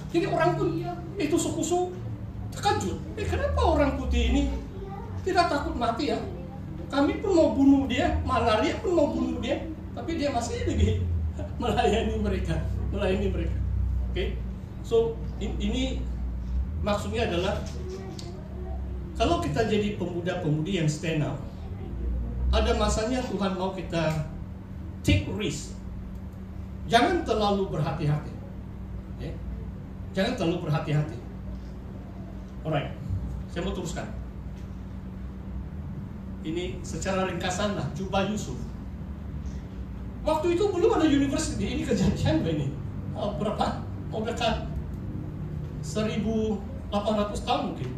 Jadi orang pun itu suku terkejut. Kenapa orang putih ini tidak takut mati ya? Kami pun mau bunuh dia, malaria pun mau bunuh dia, tapi dia masih lagi melayani mereka. Oke? So ini maksudnya adalah kalau kita jadi pemuda-pemudi yang stand out, ada masanya Tuhan mau kita take risk. Jangan terlalu berhati-hati. Okay? Jangan terlalu berhati-hati. Alright, saya mau teruskan. Ini secara ringkasan lah, jubah Yusuf. Waktu itu belum ada university, ini kejadian ini. Berapa? Oh, dekat 1800 tahun mungkin.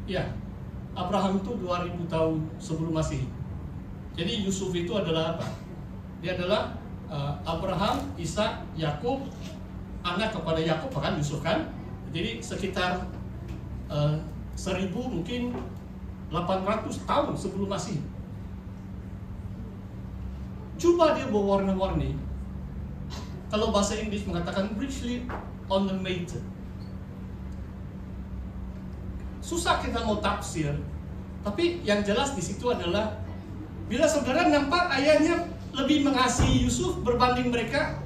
Ya, Abraham itu 2000 tahun sebelum Masehi. Jadi Yusuf itu adalah apa? Dia adalah Abraham, Ishak, Yakub, anak kepada Yakub bahkan Yusuf kan. Jadi sekitar 1000 mungkin 800 tahun sebelum Masehi. Jubah dia berwarna-warni. Kalau bahasa Inggris mengatakan richly ornamented. Susah kita mau tafsir, tapi yang jelas di situ adalah bila saudara nampak ayahnya lebih mengasihi Yusuf berbanding mereka,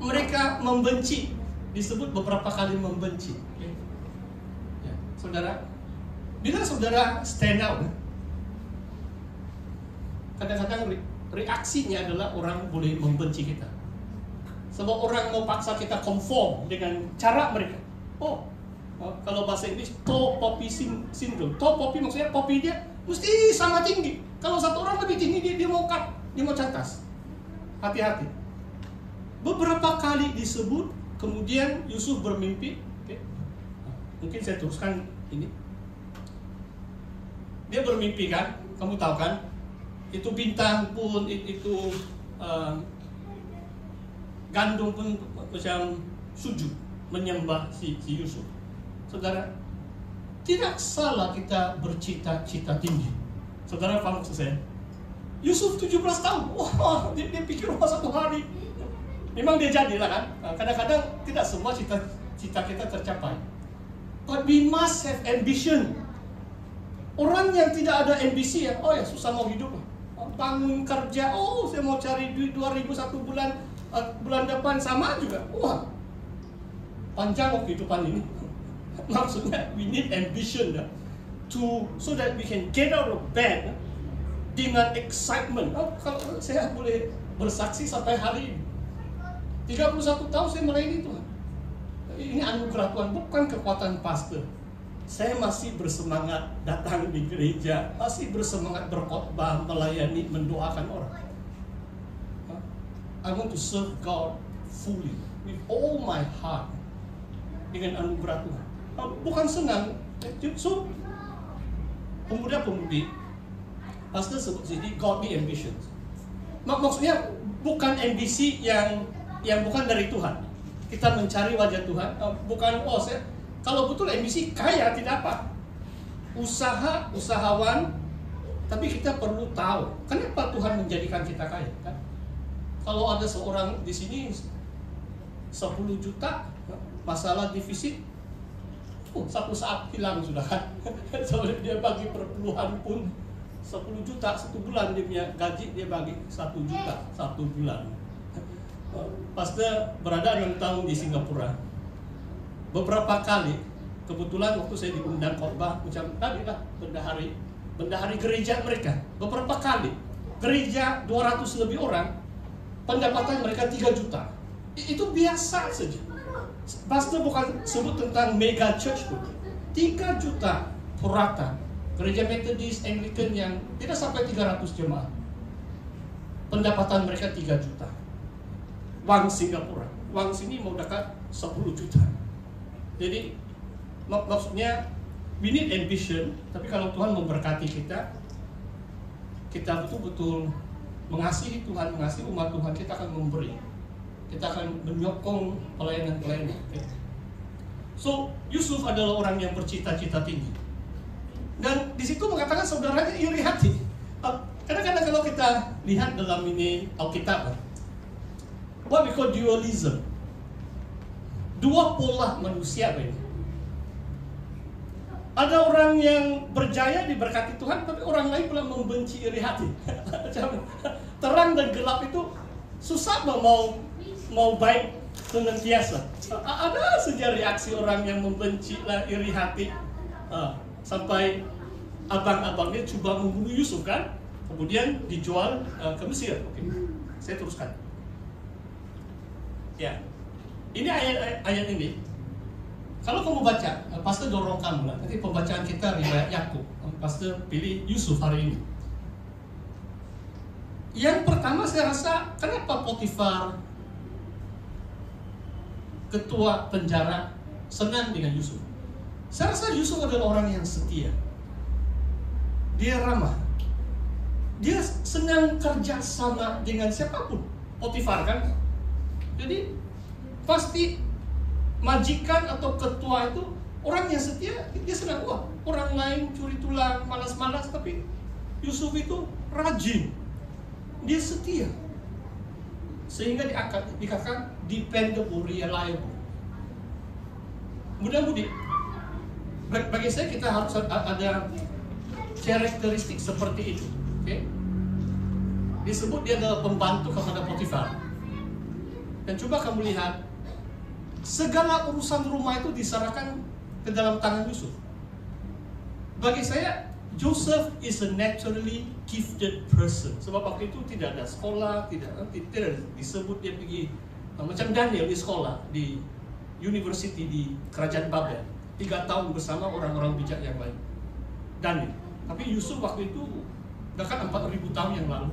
mereka membenci. Disebut beberapa kali membenci. Ya, saudara, bila saudara stand out, kadang-kadang reaksinya adalah orang boleh membenci kita. Sebab orang mau paksa kita conform dengan cara mereka. Kalau bahasa Inggris, tall poppy syndrome. Tall poppy maksudnya poppy dia mesti sama tinggi. Kalau satu orang lebih tinggi, dia mau cut, dia mau catas. Hati-hati. Beberapa kali disebut, kemudian Yusuf bermimpi. Okay. Mungkin saya teruskan ini. Dia bermimpi kan, kamu tahu kan? Itu bintang pun, itu gandum pun macam sujud menyembah si Yusuf. Saudara, tidak salah kita bercita-cita tinggi. Saudara paham maksud saya? Yusuf 17 tahun, wah dia pikir satu hari. Memang dia jadilah kan. Kadang-kadang tidak semua cita kita tercapai. But we must have ambition. Orang yang tidak ada ambisi ya, susah mau hidup. Bangun kerja, saya mau cari duit 2000 satu bulan, bulan depan sama juga. Wah, panjang kehidupan ini. Maksudnya we need ambition so that we can get out of bed dengan excitement. Kalau saya boleh bersaksi sampai hari ini 31 tahun saya melayani Tuhan. Ini anugerah Tuhan, bukan kekuatan pastor. Saya masih bersemangat datang di gereja, masih bersemangat berkhotbah, melayani, mendoakan orang. I want to serve God fully with all my heart dengan anugerah Tuhan. Bukan senang. So pemuda-pemudi, pastor sebut sini godly ambitions. Maksudnya bukan ambisi yang bukan dari Tuhan. Kita mencari wajah Tuhan, bukan kalau betul ambisi kaya tidak apa. Usahawan, tapi kita perlu tahu kenapa Tuhan menjadikan kita kaya kan? Kalau ada seorang di sini 10 juta masalah defisit, satu saat hilang sudah kan. Soalnya dia bagi perpuluhan pun 10 juta satu bulan dia punya gaji, dia bagi 1 juta satu bulan. Pastor berada 6 tahun di Singapura. Beberapa kali kebetulan waktu saya diundang khotbah macam tadi lah, bendahari gereja mereka. Beberapa kali gereja 200 lebih orang, pendapatan mereka 3 juta. Itu biasa saja. Pastor bukan sebut tentang mega church pun. 3 juta purata. Gereja Methodist, Anglican yang tidak sampai 300 jemaat. Pendapatan mereka 3 juta. Wang Singapura. Wang sini mau dekat 10 juta. Jadi maksudnya we need ambition, tapi kalau Tuhan memberkati kita betul-betul mengasihi Tuhan, mengasihi umat Tuhan, kita akan memberi. Kita akan menyokong pelayanan-pelayanan. Okay? So, Yusuf adalah orang yang bercita-cita tinggi. Dan di situ mengatakan saudaranya iri hati. Kadang-kadang kalau kita lihat dalam ini Alkitab, what we call dualism. dua pola manusia ini. Ada orang yang berjaya diberkati Tuhan, tapi orang lain pula membenci iri hati. Terang dan gelap itu susah mau baik senantiasa. Ada saja reaksi orang yang membenci iri hati, sampai abang-abangnya coba membunuh Yusuf kan, kemudian dijual ke Mesir. Oke, saya teruskan. Ya, ini ayat ini. Kalau kamu baca, Pastor dorong kamu lah. Nanti pembacaan kita riwayat Yakub. Pastor pilih Yusuf hari ini. Yang pertama saya rasa, kenapa Potifar, ketua penjara, senang dengan Yusuf? Saya rasa Yusuf adalah orang yang setia. Dia ramah. Dia senang kerja sama dengan siapapun. Potifar kan? Jadi pasti majikan atau ketua itu orang yang setia, dia senang. Wah, orang lain curi tulang, malas-malas, tapi Yusuf itu rajin, dia setia, sehingga dikatakan dependable, reliable. Mudah-mudi bagi saya kita harus ada karakteristik seperti itu. Okay? Disebut dia adalah pembantu kepada Potifar. Dan coba kamu lihat, segala urusan rumah itu diserahkan ke dalam tangan Yusuf. Bagi saya, Joseph is a naturally gifted person. Sebab waktu itu tidak ada sekolah, tidak disebut dia pergi macam Daniel di sekolah di university di kerajaan Babel 3 tahun bersama orang-orang bijak yang lain. Daniel. Tapi Yusuf waktu itu dekat 4.000 tahun yang lalu.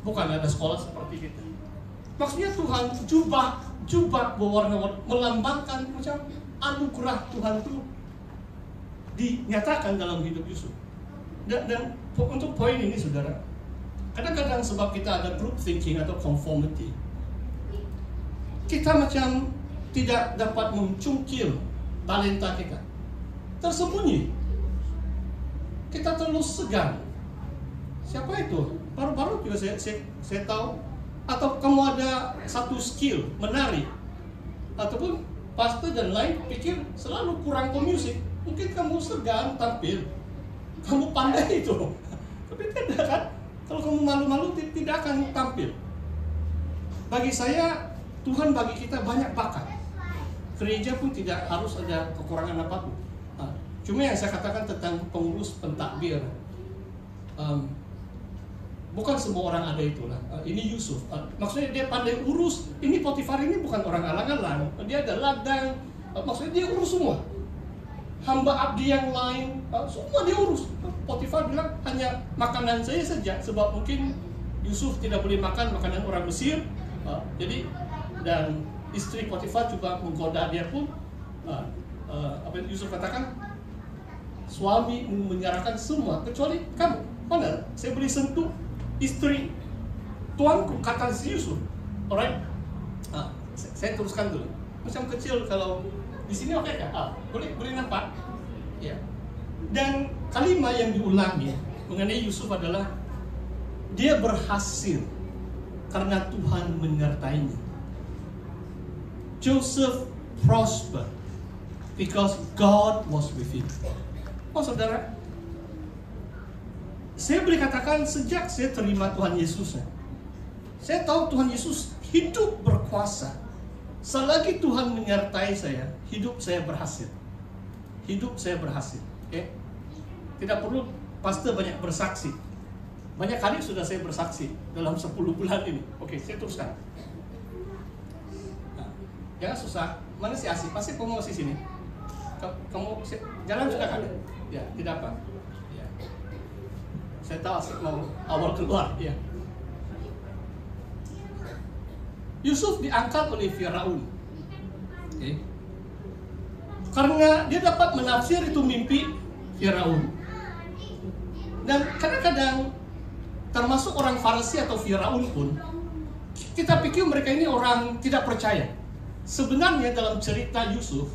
Bukan ada sekolah seperti kita. Maksudnya Tuhan jubah berwarna-warni melambangkan macam anugerah Tuhan itu dinyatakan dalam hidup Yusuf. Dan untuk poin ini saudara, kadang-kadang sebab kita ada group thinking atau conformity, kita macam tidak dapat mencungkil talenta kita, tersembunyi. Kita terlalu segan. Siapa itu? Baru-baru juga saya tahu. Atau kamu ada satu skill menari, ataupun pastor dan lain pikir selalu kurang pemusik, mungkin kamu segan tampil, kamu pandai itu, tapi tidak kan? Kalau kamu malu-malu tidak akan tampil. Bagi saya, Tuhan bagi kita banyak bakat. Gereja pun tidak harus ada kekurangan apapun. Cuma yang saya katakan tentang pengurus pentakbir, bukan semua orang ada itulah. Ini Yusuf. Maksudnya dia pandai urus. Ini Potifar ini bukan orang alang-alang. Dia ada ladang. Maksudnya dia urus semua. Hamba abdi yang lain, semua dia urus. Potifar bilang hanya makanan saya saja. Sebab mungkin Yusuf tidak boleh makan makanan orang Mesir. Jadi dan istri Potifar juga menggoda dia pun. Apa Yusuf katakan? Suami menyerahkan semua kecuali kamu. Mana? Saya boleh sentuh istri tuanku, kata si Yusuf. Alright, saya teruskan dulu. Macam kecil kalau di sini oke kah? Boleh nampak? Ya. Dan kalimat yang diulangi mengenai Yusuf adalah dia berhasil karena Tuhan menyertainya. Joseph prospered because God was with him. Oh saudara, saya boleh katakan sejak saya terima Tuhan Yesus, saya tahu Tuhan Yesus hidup berkuasa. Selagi Tuhan menyertai saya, hidup saya berhasil. Hidup saya berhasil. Okay? Tidak perlu pastor banyak bersaksi. Banyak kali sudah saya bersaksi dalam 10 bulan ini. Oke, saya teruskan. Jangan susah. Mana si Asih? Pasti kamu masih sini. Kamu jalan sudah kan? Ya, tidak apa. Ya. Saya tahu Asih mau awal keluar. Ya. Yusuf diangkat oleh Firaun. Okay. Karena dia dapat menafsir itu mimpi Firaun. Dan kadang-kadang termasuk orang Farisi atau Firaun pun, kita pikir mereka ini orang tidak percaya. Sebenarnya dalam cerita Yusuf,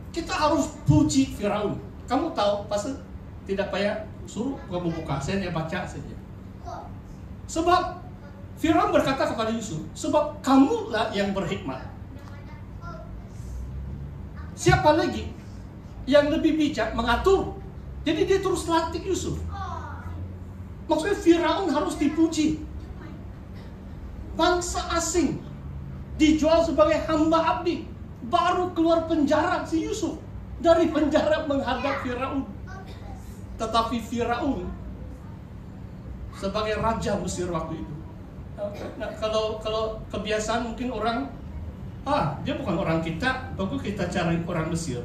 kita harus puji Firaun. Kamu tahu, pasti tidak payah suruh kamu buka, saya hanya baca saja. Sebab Firaun berkata kepada Yusuf, sebab kamulah yang berhikmat. siapa lagi yang lebih bijak mengatur? Jadi dia terus latih Yusuf. Maksudnya Firaun harus dipuji. Bangsa asing dijual sebagai hamba abdi. Baru keluar penjara si Yusuf. Dari penjara menghadap Firaun. Tetapi Firaun sebagai raja Mesir waktu itu. Nah, kalau kebiasaan mungkin orang, dia bukan orang kita, bagus kita cari orang Mesir.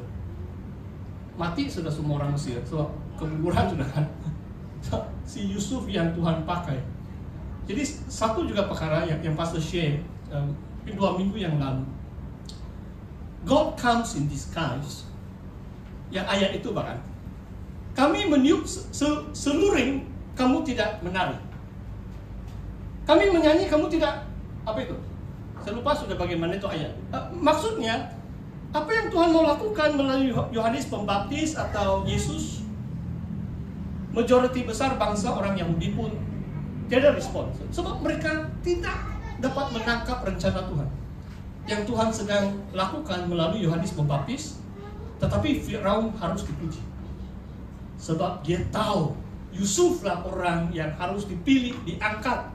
Mati sudah semua orang Mesir, so keguguran sudah kan. Si Yusuf yang Tuhan pakai. Jadi satu juga perkara yang Pastor share 2 minggu yang lalu. God comes in disguise. Yang ayat itu bahkan. Kami meniup seluring, kamu tidak menari. Kami menyanyi, kamu tidak, apa itu? Saya lupa sudah bagaimana itu ayat. Maksudnya, apa yang Tuhan mau lakukan melalui Yohanes Pembaptis atau Yesus, majoriti besar bangsa orang Yahudi pun tidak respon. Sebab mereka tidak dapat menangkap rencana Tuhan. Yang Tuhan sedang lakukan melalui Yohanes Pembaptis, tetapi Firaun harus dipuji. Sebab dia tahu Yusuflah orang yang harus dipilih, diangkat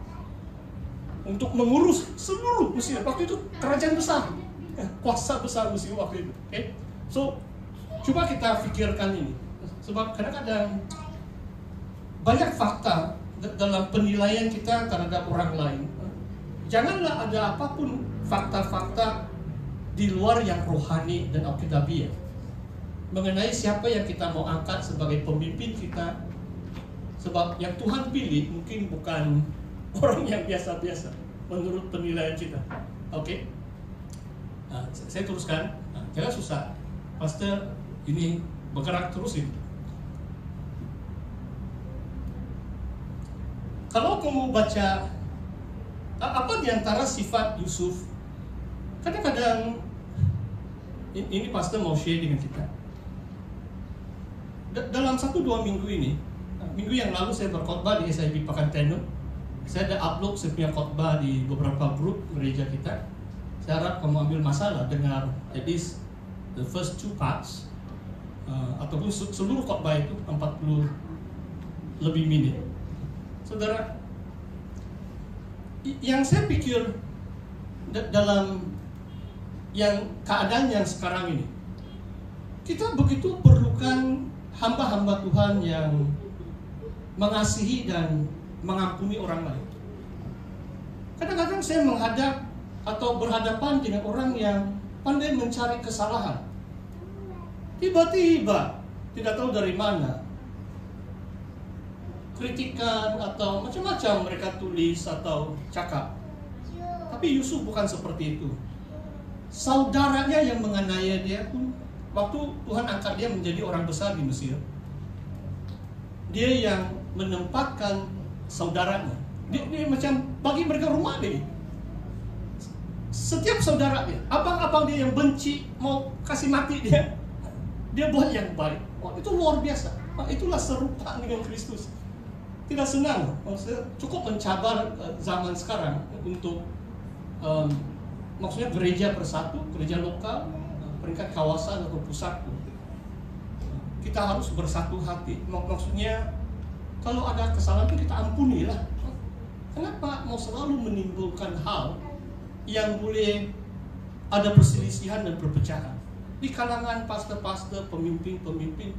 untuk mengurus seluruh Mesir. Waktu itu kerajaan besar, kuasa besar Mesir waktu itu. Okay? So, coba kita pikirkan ini. Sebab kadang-kadang banyak fakta dalam penilaian kita terhadap orang lain. Janganlah ada apapun fakta-fakta di luar yang rohani dan alkitabiah mengenai siapa yang kita mau angkat sebagai pemimpin kita. Sebab yang Tuhan pilih mungkin bukan orang yang biasa-biasa menurut penilaian kita. Oke? Saya teruskan. Jangan susah. Pastor ini bergerak terus ini. Kalau kamu baca apa di antara sifat Yusuf, kadang-kadang ini pastor mau share dengan kita. Dalam 1-2 minggu ini, minggu yang lalu saya berkhotbah di SIB Pekanbaru. Saya ada upload saya punya khotbah di beberapa grup gereja kita. Saya harap kamu ambil masalah dengar at least the first 2 parts, ataupun seluruh khotbah itu 40 lebih menit. Saudara, yang saya pikir dalam keadaan yang sekarang ini, kita begitu perlukan hamba-hamba Tuhan yang mengasihi dan mengampuni orang lain. Kadang-kadang saya menghadap atau berhadapan dengan orang yang pandai mencari kesalahan. Tiba-tiba, tidak tahu dari mana, kritikan atau macam-macam mereka tulis atau cakap. Tapi Yusuf bukan seperti itu. Saudaranya yang menganiaya dia pun, waktu Tuhan angkat dia menjadi orang besar di Mesir, dia yang menempatkan saudaranya. Dia macam bagi mereka rumah dia. Setiap saudara dia, abang-abang dia yang benci mau kasih mati dia, dia buat yang baik. Itu luar biasa. Itulah serupa dengan Kristus. Tidak senang, cukup mencabar zaman sekarang untuk maksudnya gereja bersatu, gereja lokal, peringkat kawasan atau pusat pun. Kita harus bersatu hati. Maksudnya kalau ada kesalahan itu kita ampunilah. Kenapa mau selalu menimbulkan hal yang boleh ada perselisihan dan perpecahan di kalangan pastor-pastor, pemimpin-pemimpin?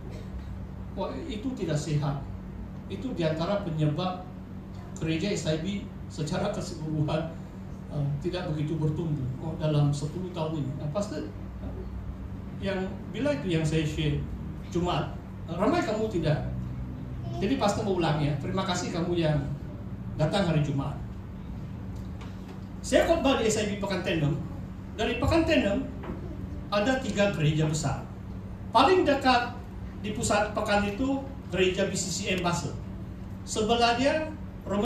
Wah, itu tidak sehat. Itu diantara penyebab gereja SIB secara keseluruhan tidak begitu bertumbuh dalam 10 tahun ini. Nah, pastor yang bila itu yang saya share Jumat, ramai kamu tidak. Jadi pastor mau ulang ya. Terima kasih kamu yang datang hari Jumat. Saya khotbah di SIB Pekanbaru. Dari Pekanbaru ada 3 gereja besar. Paling dekat di pusat pekan itu gereja BCCM Basel. Sebelah dia